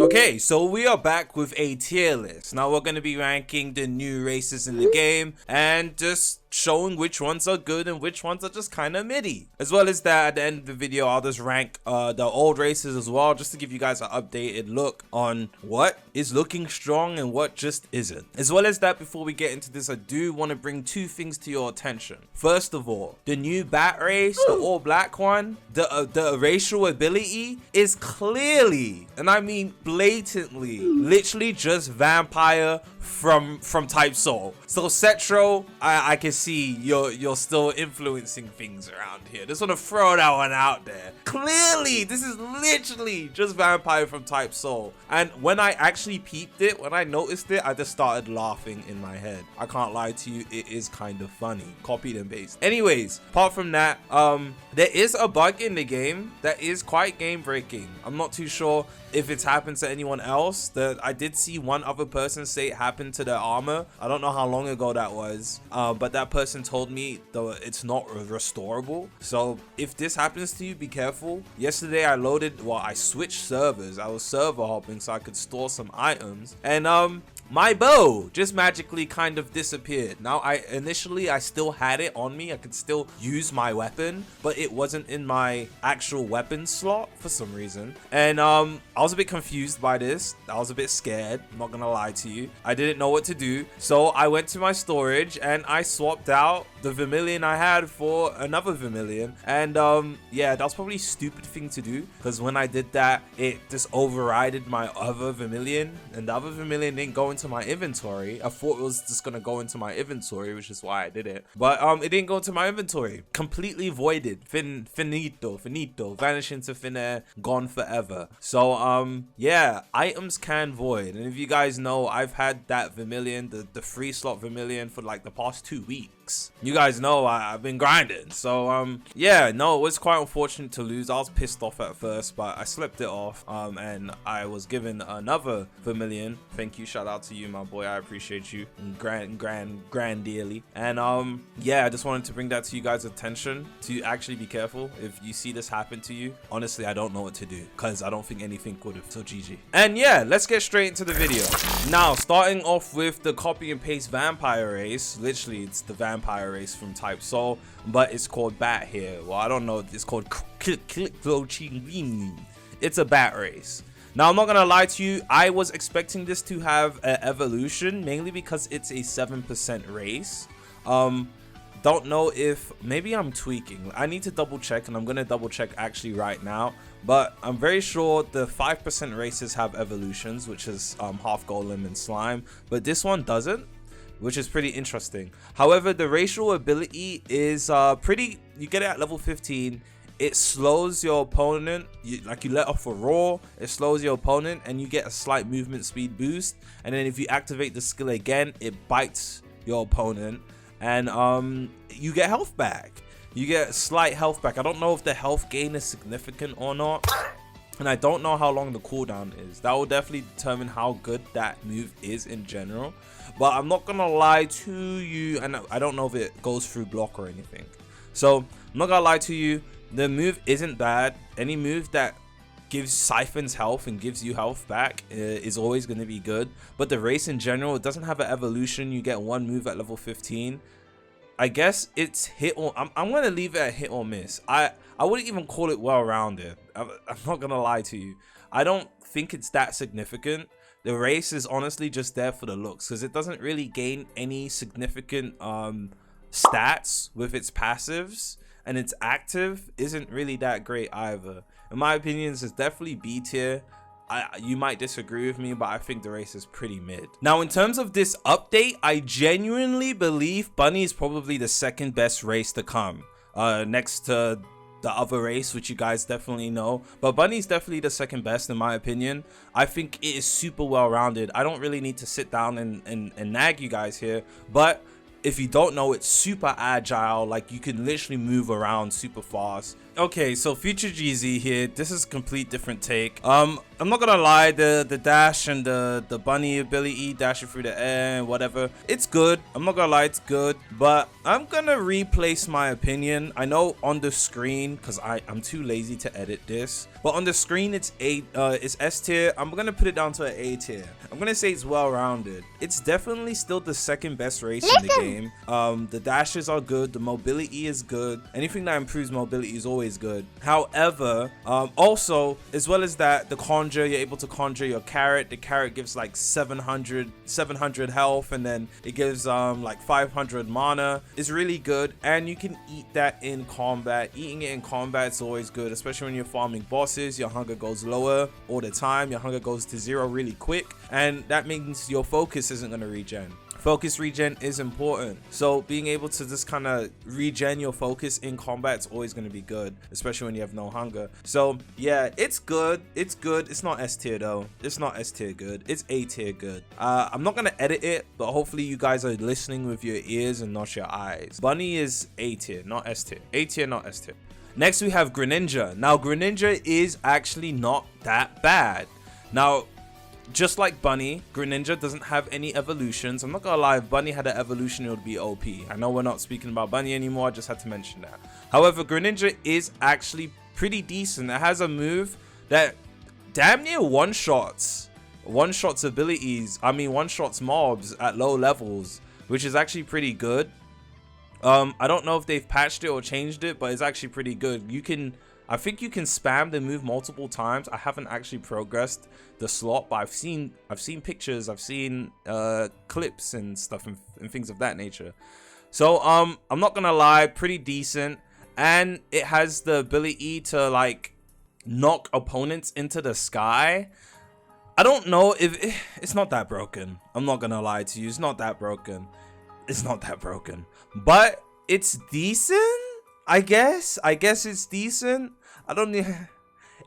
Okay, so we are back with a tier list. Now we're going to be ranking the new races in the game and just showing which ones are good and which ones are just kind of midi. As well as that, at the end of the video, I'll just rank the old races as well, just to give you guys an updated look on what is looking strong and what just isn't. As well as that, before we get into this, I do want to bring two things to your attention. First of all, the new bat race, the all black one, the racial ability is clearly, and I mean blatantly, literally just vampire from type soul. So Cetro, I can see you're still influencing things around here. Just want to throw that one out there. Clearly, this is literally just vampire from type soul. And when I actually peeped it, when I noticed it, I just started laughing in my head. I can't lie to you, it is kind of funny. Copied and pasted. Anyways, apart from that, there is a bug in the game that is quite game breaking. I'm not too sure if it's happened to anyone else. I did see one other person say it happened to their armor. I don't know how long ago that was, but that person told me though it's not restorable. So if this happens to you, be careful. Yesterday I switched servers. I was server hopping so I could store some items, and my bow just magically kind of disappeared. Now, initially I still had it on me. I could still use my weapon, but it wasn't in my actual weapon slot for some reason. And I was a bit confused by this. I was a bit scared, I'm not gonna lie to you. I didn't know what to do. So I went to my storage and I swapped out the vermilion I had for another vermilion. And yeah, that was probably a stupid thing to do, because when I did that, it just overrided my other vermilion, and the other vermilion didn't go into my inventory. I thought it was just gonna go into my inventory, which is why I did it, but it didn't go into my inventory. Completely voided. Finito, vanish into thin air, gone forever. So yeah, items can void, and if you guys know, I've had that vermilion, the free slot vermilion, for like the past 2 weeks. You guys know I've been grinding. So yeah, no, it was quite unfortunate to lose. I was pissed off at first, but I slept it off, and I was given another vermilion. Thank you, shout out to you, my boy. I appreciate you grand dearly. And yeah, I just wanted to bring that to you guys' attention, to actually be careful if you see this happen to you. Honestly, I don't know what to do, because I don't think anything would have. So GG. And yeah, let's get straight into the video. Now, starting off with the copy and paste vampire race. Literally, it's the vampire race from type soul, but it's called bat here. Well, I don't know, it's called it's a bat race. Now, I'm not gonna lie to you, I was expecting this to have an evolution, mainly because it's a 7% race. Don't know if maybe I'm tweaking. I need to double check, and I'm gonna double check actually right now, but I'm very sure the 5% races have evolutions, which is half golem and slime, but this one doesn't, which is pretty interesting. However, the racial ability is you get it at level 15. It slows your opponent. You let off a roar, it slows your opponent, and you get a slight movement speed boost. And then if you activate the skill again, it bites your opponent, and you get health back. You get slight health back. I don't know if the health gain is significant or not, and I don't know how long the cooldown is. That will definitely determine how good that move is in general. But I'm not gonna lie to you, and I don't know if it goes through block or anything. So I'm not gonna lie to you, the move isn't bad. Any move that siphons health and gives you health back is always gonna be good. But the race in general, it doesn't have an evolution. You get one move at level 15. I guess it's hit or I'm gonna leave it at hit or miss. I wouldn't even call it well-rounded. I'm not gonna lie to you. I don't think it's that significant. The race is honestly just there for the looks, because it doesn't really gain any significant stats with its passives, and its active isn't really that great either. In my opinion, it's definitely B tier. You might disagree with me, but I think the race is pretty mid. Now, in terms of this update, I genuinely believe Bunny is probably the second best race to come, next to the other race, which you guys definitely know, but Bunny's definitely the second best in my opinion. I think it is super well rounded. I don't really need to sit down and nag you guys here, but if you don't know, it's super agile. Like, you can literally move around super fast. Okay, so Future GZ here. This is a complete different take. I'm not gonna lie, the dash and the bunny ability, dashing through the air and whatever, it's good. I'm not gonna lie, it's good, but I'm gonna replace my opinion. I know on the screen, because I'm too lazy to edit this, but on the screen it's S tier. I'm gonna put it down to an A tier. I'm gonna say it's well-rounded. It's definitely still the second best race in the game. The dashes are good, the mobility is good. Anything that improves mobility is always good. However, also, as well as that, the conjure, you're able to conjure your carrot. The carrot gives like 700 health, and then it gives like 500 mana. It's really good, and you can eat that in combat. Eating it in combat is always good, especially when you're farming bosses. Your hunger goes lower all the time. Your hunger goes to 0 really quick, and that means your focus isn't going to regen. Focus regen is important, so being able to just kind of regen your focus in combat is always going to be good, especially when you have no hunger. So yeah, it's good. It's good. It's not S tier though. It's not S tier good. It's A tier good. I'm not going to edit it, but hopefully you guys are listening with your ears and not your eyes. Bunny is A tier, not S tier. A tier, not S tier. Next we have Greninja. Now Greninja is actually not that bad. Now, just like Bunny, Greninja doesn't have any evolutions. I'm not gonna lie, if Bunny had an evolution, it would be OP. I know we're not speaking about Bunny anymore, I just had to mention that. However, Greninja is actually pretty decent. It has a move that damn near one-shots abilities. I mean, one-shots mobs at low levels, which is actually pretty good. I don't know if they've patched it or changed it, but it's actually pretty good. I think you can spam the move multiple times. I haven't actually progressed the slot, but I've seen pictures, I've seen clips and stuff and things of that nature. So I'm not gonna lie, pretty decent, and it has the ability to like knock opponents into the sky. I don't know if it's not that broken. I'm not gonna lie to you, it's not that broken. It's not that broken, but it's decent. I guess it's decent. I don't need.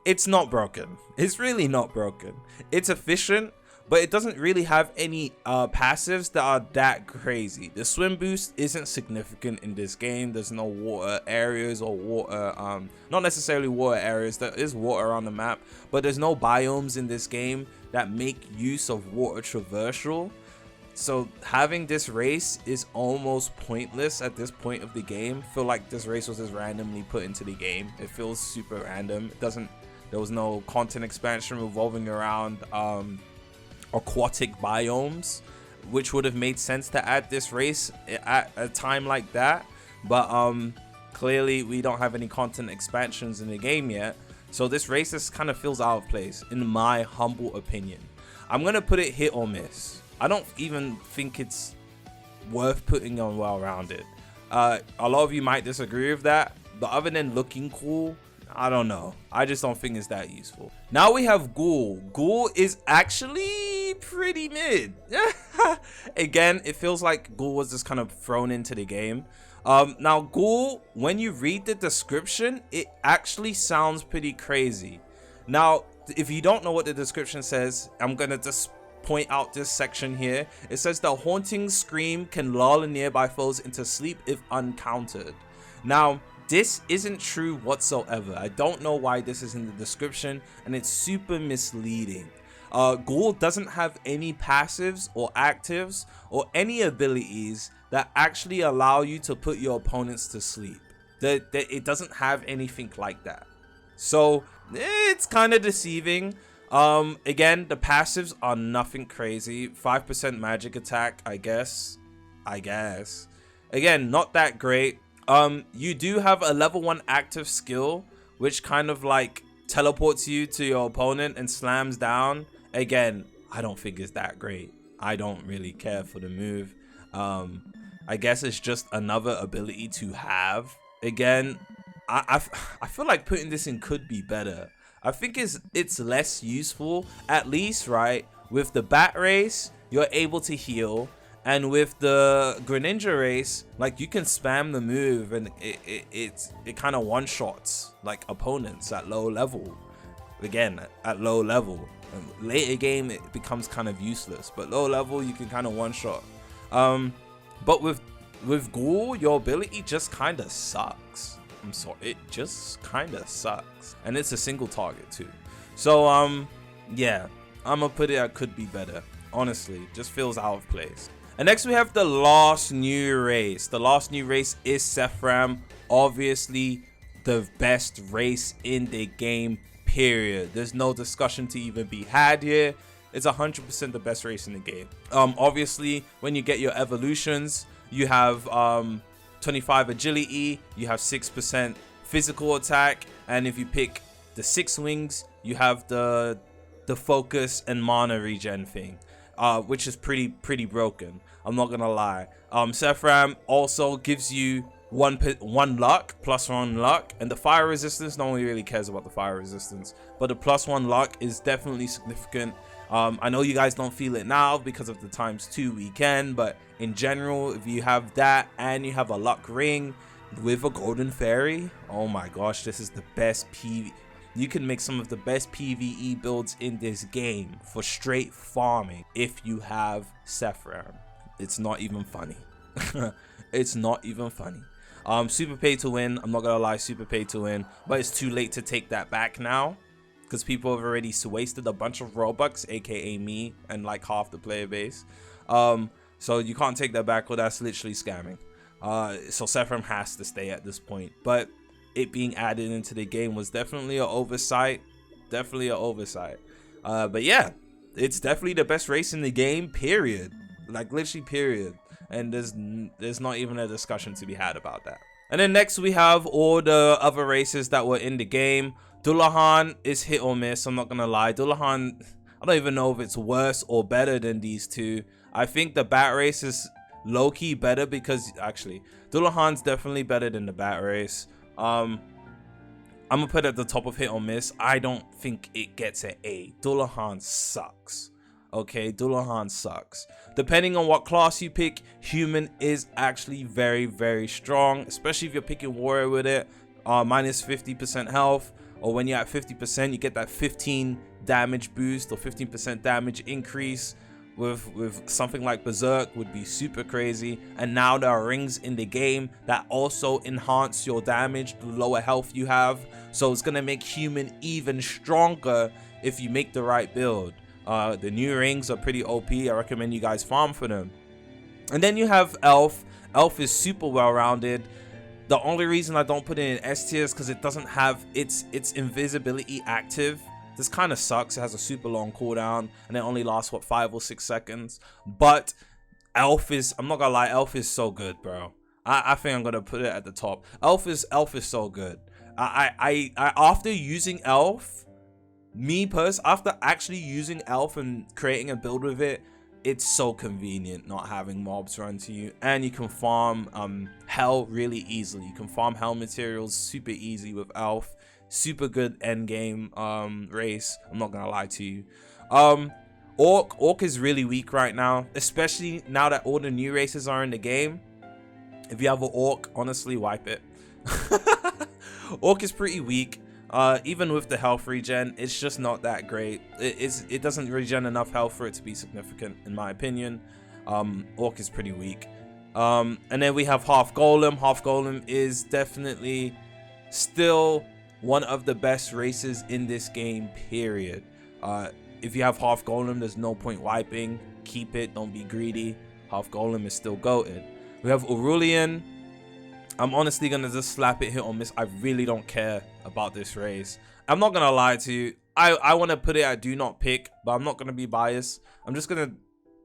It's not broken. It's really not broken. It's efficient, but it doesn't really have any passives that are that crazy. The swim boost isn't significant in this game. There's no water areas or water, not necessarily water areas. There is water on the map, but there's no biomes in this game that make use of water traversal. So having this race is almost pointless at this point of the game. I feel like this race was just randomly put into the game. It feels super random. There was no content expansion revolving around aquatic biomes, which would have made sense to add this race at a time like that. But clearly we don't have any content expansions in the game yet. So this race just kind of feels out of place, in my humble opinion. I'm gonna put it hit or miss. I don't even think it's worth putting on well-rounded. A lot of you might disagree with that, but other than looking cool, I don't know. I just don't think it's that useful. Now we have Ghoul. Ghoul is actually pretty mid. Again, it feels like Ghoul was just kind of thrown into the game. Now Ghoul, when you read the description, it actually sounds pretty crazy. Now, if you don't know what the description says, I'm gonna just point out this section here. It says the haunting scream can lull nearby foes into sleep if uncountered. Now, this isn't true whatsoever. I don't know why this is in the description, and it's super misleading. Ghoul doesn't have any passives or actives or any abilities that actually allow you to put your opponents to sleep. It doesn't have anything like that. So it's kind of deceiving. Again, the passives are nothing crazy. 5% magic attack, I guess. Again, not that great. You do have a level 1 active skill, which kind of like teleports you to your opponent and slams down. Again, I don't think it's that great. I don't really care for the move. I guess it's just another ability to have. Again, I feel like putting this in could be better. I think it's less useful, at least, right? With the bat race, you're able to heal, and with the Greninja race, like, you can spam the move, and it kind of one-shots like opponents at low level. Again, at low level. Later game, it becomes kind of useless, but low level, you can kind of one-shot. But with Ghoul, your ability just kind of sucks. I'm sorry, it just kind of sucks, and it's a single target too. So yeah, I'm gonna put it at could be better. Honestly, just feels out of place. And next we have the last new race. The last new race is Seraphim. Obviously the best race in the game, period. There's no discussion to even be had here. It's 100% the best race in the game. Obviously when you get your evolutions, you have 25 agility, you have 6% physical attack, and if you pick the 6 wings, you have the focus and mana regen thing, which is pretty broken. I'm not gonna lie. Seraphim also gives you one luck, +1 luck, and the fire resistance, no one really cares about the fire resistance, but the +1 luck is definitely significant. I know you guys don't feel it now because of the ×2 weekend, but in general, if you have that and you have a luck ring with a golden fairy, oh my gosh, this is the best you can make some of the best PvE builds in this game for straight farming if you have Seraphim. It's not even funny. It's not even funny. Super pay to win. I'm not gonna lie, super pay to win, but it's too late to take that back now because people have already wasted a bunch of Robux, aka me and like half the player base. So you can't take that back, or that's literally scamming. So Seraphim has to stay at this point, but it being added into the game was definitely an oversight. Definitely an oversight. But yeah, it's definitely the best race in the game, period. Like literally period. And there's not even a discussion to be had about that. And then next we have all the other races that were in the game. Dullahan is hit or miss, I'm not gonna lie. Dullahan, I don't even know if it's worse or better than these two. I think the bat race is low-key better because actually Dullahan's definitely better than the bat race. I'm gonna put it at the top of hit or miss. I don't think it gets an A. Dullahan sucks. Okay, Dullahan sucks. Depending on what class you pick, human is actually very strong, especially if you're picking warrior with it. Minus 50% health, or when you're at 50%, you get that 15 damage boost or 15% damage increase. With something like Berserk would be super crazy. And now there are rings in the game that also enhance your damage the lower health you have, so it's gonna make human even stronger if you make the right build. The new rings are pretty OP. I recommend you guys farm for them. And then you have Elf. Elf is super well rounded. The only reason I don't put it in S tier is because it doesn't have its invisibility active. This kind of sucks. It has a super long cooldown and it only lasts what, 5 or 6 seconds. But Elf is, I'm not gonna lie, Elf is so good, bro. I think I'm gonna put it at the top. Elf is so good. I after using Elf, after actually using Elf and creating a build with it, it's so convenient not having mobs run to you, and you can farm hell really easily. You can farm hell materials super easy with Elf. Super good end game race, I'm not gonna lie to you. Orc is really weak right now, especially now that all the new races are in the game. If you have an Orc, honestly wipe it. Orc is pretty weak. Even with the health regen, it's just not that great. It doesn't regen enough health for it to be significant, in my opinion. Orc is pretty weak. And then we have Half Golem. Half Golem is definitely still one of the best races in this game, period. If you have Half Golem, there's no point wiping. Keep it, don't be greedy. Half Golem is still goated. We have Aurelian. I'm honestly gonna just slap it hit or miss. I really don't care about this race. I'm not gonna lie to you. I want to put it at do not pick, but I'm not gonna be biased. I'm just gonna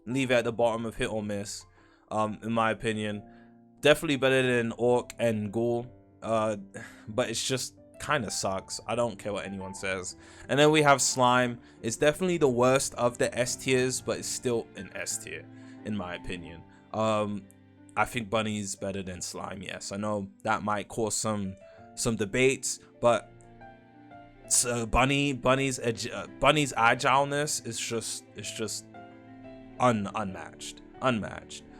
leave it at the bottom of hit or miss. In my opinion, definitely better than Orc and Ghoul. But it's just kind of sucks. I don't care what anyone says. And then we have Slime. It's definitely the worst of the S tiers, but it's still an S tier in my opinion. I think Bunny's better than Slime. Yes, I know that might cause some debates, but Bunny's agileness is just unmatched.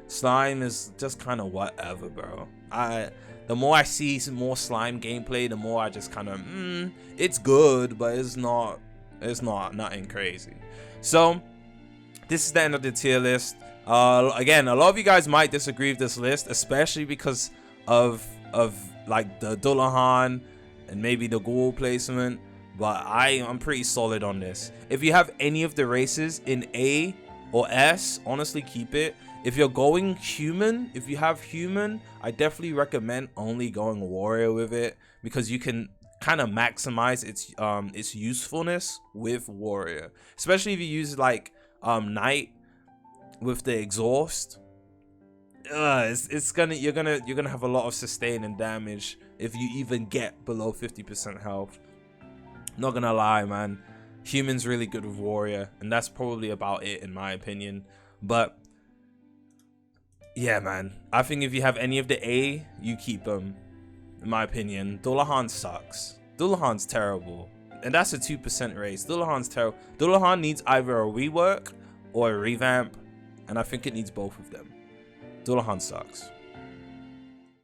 Slime is just kind of whatever, bro. The more I see some more Slime gameplay, the more I just kind of it's good, but it's nothing crazy. So this is the end of the tier list. Again, a lot of you guys might disagree with this list, especially because of like the Dullahan and maybe the Ghoul placement. but I'm pretty solid on this. If you have any of the races in A or S, honestly keep it. If you're going human, if you have human, I definitely recommend only going warrior with it, because you can kind of maximize its usefulness with warrior, especially if you use like knight with the exhaust. You're gonna have a lot of sustain and damage if you even get below 50% health. Not gonna lie, man, human's really good with warrior, and that's probably about it in my opinion. But yeah, man, I think if you have any of the A, you keep them. In my opinion, Dullahan sucks. Dullahan's terrible, and that's a 2% race. Dullahan's terrible. Dullahan needs either a rework or a revamp, and I think it needs both of them. Dullahan sucks.